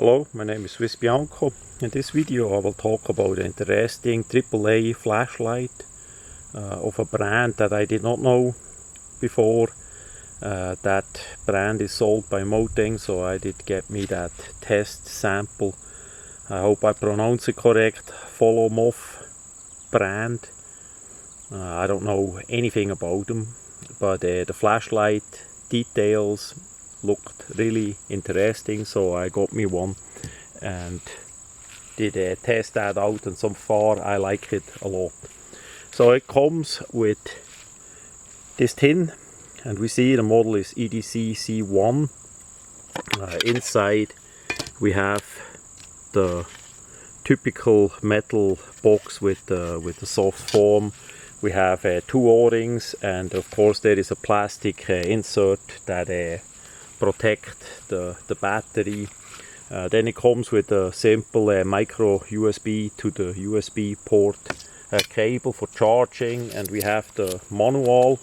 Hello, my name is Swiss Bianco. In this video I will talk about an interesting AAA flashlight of a brand that I did not know before. That brand is sold by Moteng, so I did get me that test sample. I hope I pronounce it correct. Folomov brand. I don't know anything about them, but the flashlight details looked really interesting, so I got me one and did test that out, and so far I like it a lot. So it comes with this tin, and we see the model is EDC-C1. Inside we have the typical metal box with the soft foam. We have two O-rings, and of course there is a plastic insert that protect the battery. Then it comes with a simple micro USB to the USB port cable for charging, and we have the manual.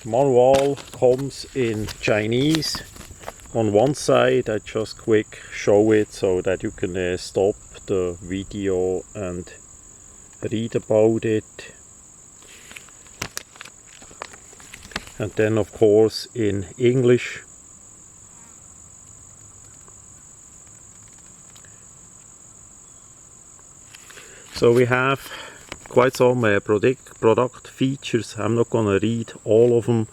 The manual comes in Chinese. On one side, I just quick show it so that you can stop the video and read about it. And then of course in English. So we have quite some product features. I'm not gonna read all of them.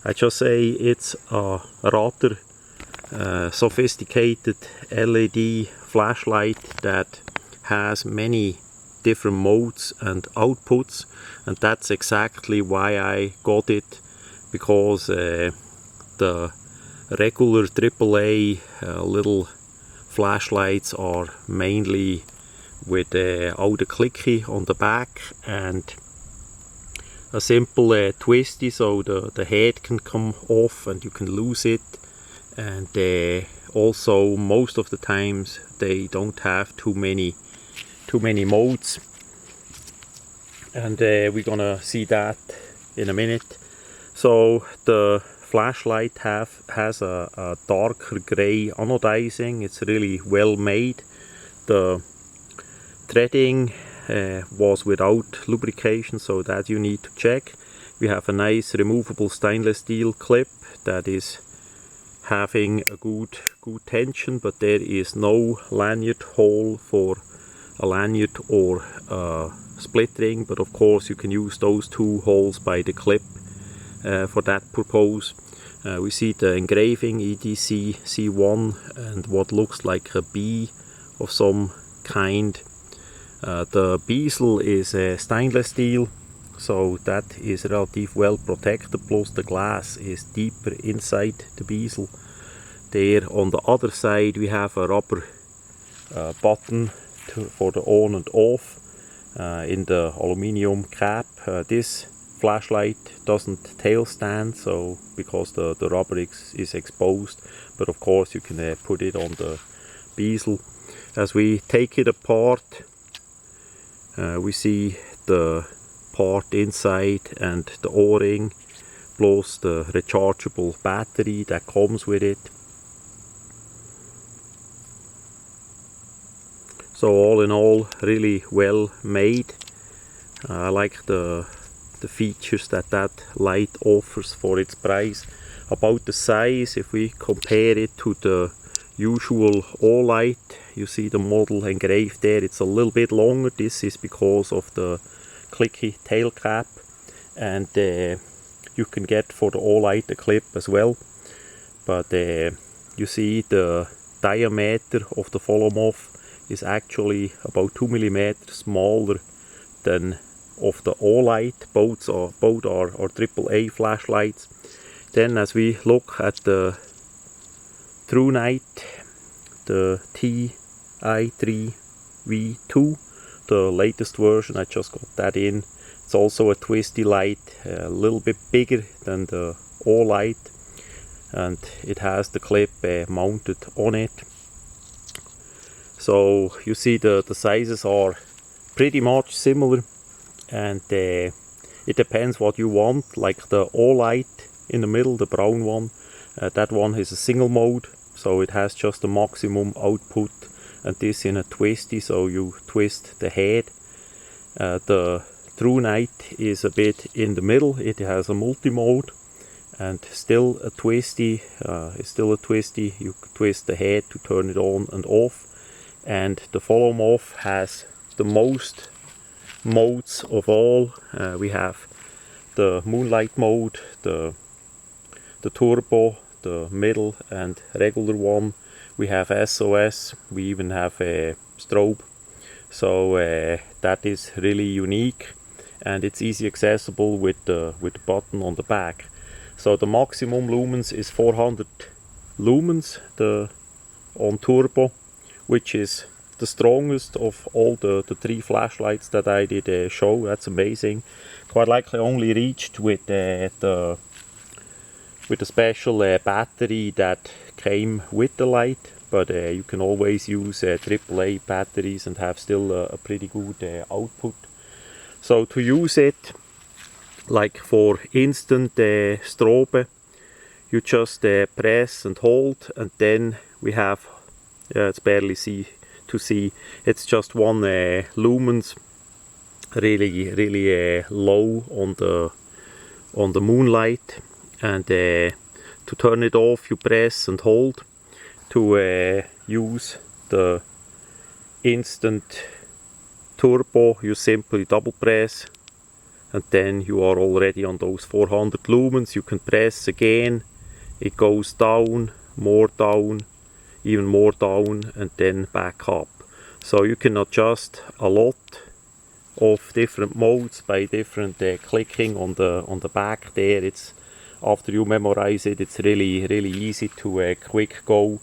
I just say it's a rather sophisticated LED flashlight that has many different modes and outputs, and that's exactly why I got it, because the regular AAA little flashlights are mainly with oude clicky on the back and a simple twisty, so the head can come off and you can lose it, and also most of the times they don't have too many modes, and we're gonna see that in a minute. So the flashlight has a darker gray anodizing. It's really well made. The threading was without lubrication, so that you need to check. We have a nice removable stainless steel clip that is having a good tension, but there is no lanyard hole for a lanyard or a split ring, but of course you can use those two holes by the clip for that purpose. We see the engraving EDC-C1 and what looks like a bee of some kind. The bezel is stainless steel, so that is relatively well protected, plus the glass is deeper inside the bezel. There on the other side we have a rubber button for the on and off in the aluminium cap. This flashlight doesn't tail stand, so because the rubber is exposed, but of course you can put it on the bezel. As we take it apart, we see the part inside and the O-ring, plus the rechargeable battery that comes with it. So all in all, really well made. I like the features that light offers for its price. About the size, if we compare it to the usual O-light, you see the model engraved there, it's a little bit longer. This is because of the clicky tail cap, and you can get for the O-light a clip as well, but you see the diameter of the Folomov is actually about 2 mm smaller than of the O-light. Both are AAA flashlights. Then as we look at the True Night, the TI3V2, the latest version, I just got that in. It's also a twisty light, a little bit bigger than the O-light, and it has the clip mounted on it. So you see the sizes are pretty much similar, and it depends what you want. Like the O-light in the middle, the brown one, That one is a single mode, so it has just a maximum output, and this in a twisty, so you twist the head. The True Night is a bit in the middle. It has a multi-mode and still a twisty. It's still a twisty. You twist the head to turn it on and off. And the Folomov has the most modes of all. We have the Moonlight mode, the Turbo, the middle and regular one. We have SOS. We even have a strobe. So that is really unique, and it's easy accessible with the button on the back. So the maximum lumens is 400 lumens on Turbo, which is the strongest of all the 3 flashlights that I did show. That's amazing. Quite likely only reached with the special battery that came with the light, but you can always use AAA batteries and have still a pretty good output. So to use it, like for instant strobe, you just press and hold, and then we have, it's barely to see, it's just 1 lumens, really low on the Moonlight, and to turn it off you press and hold. To use the instant turbo you simply double press, and then you are already on those 400 lumens. You can press again, it goes down, even more down, and then back up. So you can adjust a lot of different modes by different clicking on the back there. It's after you memorize it, it's really easy to quick go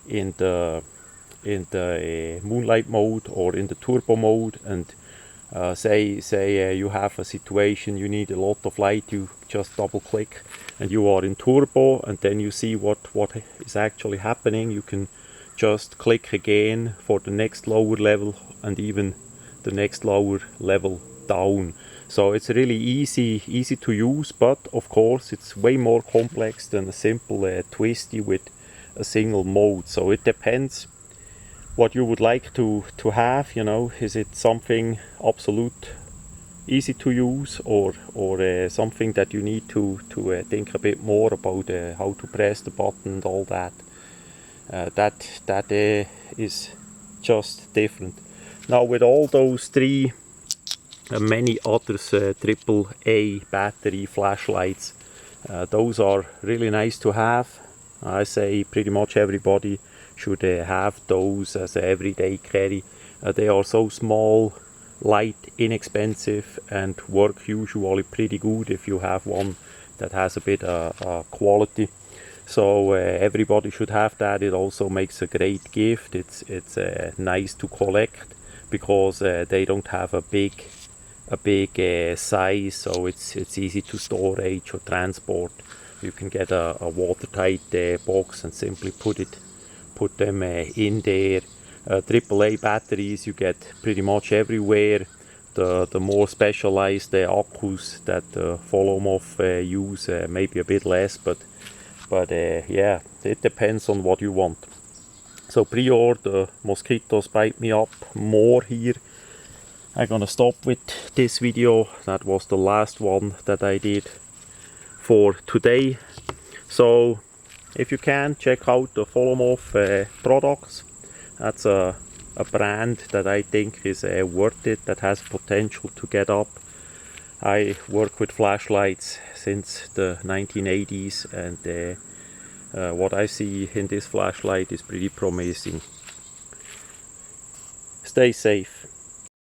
in the Moonlight mode or in the Turbo mode, and say you have a situation you need a lot of light, you just double click and you are in Turbo, and then you see what is actually happening. You can just click again for the next lower level and even the next lower level down. So it's really easy to use, but of course it's way more complex than a simple twisty with a single mode. So it depends what you would like to have, you know. Is it something absolute easy to use, or something that you need to think a bit more about how to press the button and all that. That is just different. Now with all those 3 and many others AAA battery flashlights, those are really nice to have. I say pretty much everybody should have those as an everyday carry. They are so small, light, inexpensive, and work usually pretty good if you have one that has a bit of quality. So everybody should have that. It also makes a great gift. It's nice to collect because they don't have a big size, so it's easy to storage or transport. You can get a watertight box and simply put them in there. AAA batteries you get pretty much everywhere. The more specialized accus that Folomov use, maybe a bit less, but yeah, it depends on what you want. So pre-order, mosquitoes bite me up more here. I'm gonna stop with this video. That was the last one that I did for today. So if you can, check out the Folomov products. That's a brand that I think is worth it, that has potential to get up. I work with flashlights since the 1980s, and what I see in this flashlight is pretty promising. Stay safe.